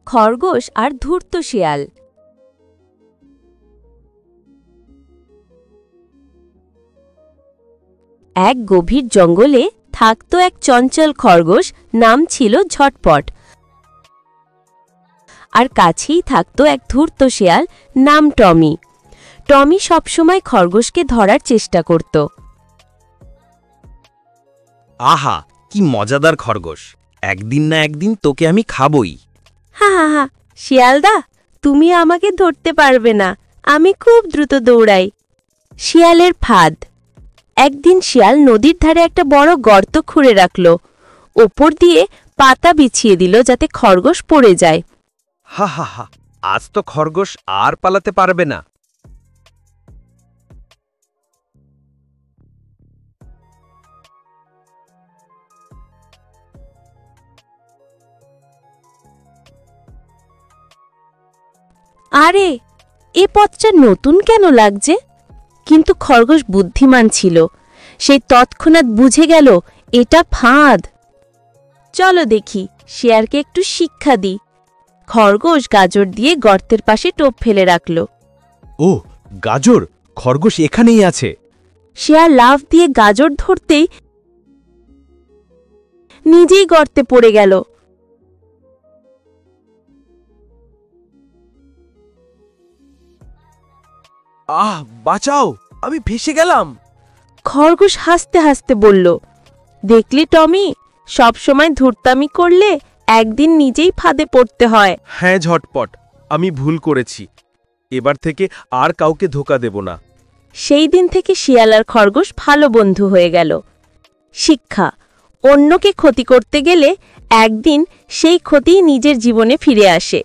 খরগোশ আর ধূর্ত শিয়াল। এক গভীর জঙ্গলে থাকত এক চঞ্চল খরগোশ, নাম ছিল ঝটপট। আর কাছেই থাকত এক ধূর্ত শিয়াল, নাম টমি। টমি সবসময় খরগোশকে ধরার চেষ্টা করত। আহা, কি মজাদার খরগোশ! একদিন না একদিন তোকে আমি খাবই। হা হা হা, শিয়ালদা, তুমি আমাকে ধরতে পারবে না, আমি খুব দ্রুত দৌড়াই। শিয়ালের ফাঁদ। একদিন শিয়াল নদীর ধারে একটা বড় গর্ত খুঁড়ে রাখল, ওপর দিয়ে পাতা বিছিয়ে দিল যাতে খরগোশ পড়ে যায়। হা হা হা, আজ তো খরগোশ আর পালাতে পারবে না। আরে, এ পথটা নতুন কেন লাগছে? কিন্তু খরগোশ বুদ্ধিমান ছিল, সে তৎক্ষণাৎ বুঝে গেল এটা ফাঁদ। চলো দেখি, শিয়ালকে একটু শিক্ষা দিই। খরগোশ গাজর দিয়ে গর্তের পাশে টোপ ফেলে রাখল। ও, গাজর! খরগোশ এখানেই আছে। শিয়াল লাফ দিয়ে গাজর ধরতেই নিজেই গর্তে পড়ে গেল। আহ, বাঁচাও, আমি ভেসে গেলাম। খরগোশ হাসতে হাসতে বলল, দেখলি টমি, সবসময় ধূর্তামি করলে একদিন নিজেই ফাঁদে পড়তে হয়। হ্যাঁ ঝটপট, আমি ভুল করেছি। এবার থেকে আর কাউকে ধোঁকা দেব না। সেই দিন থেকে শিয়াল আর খরগোশ ভালো বন্ধু হয়ে গেল। শিক্ষা: অন্যকে ক্ষতি করতে গেলে একদিন সেই ক্ষতিই নিজের জীবনে ফিরে আসে।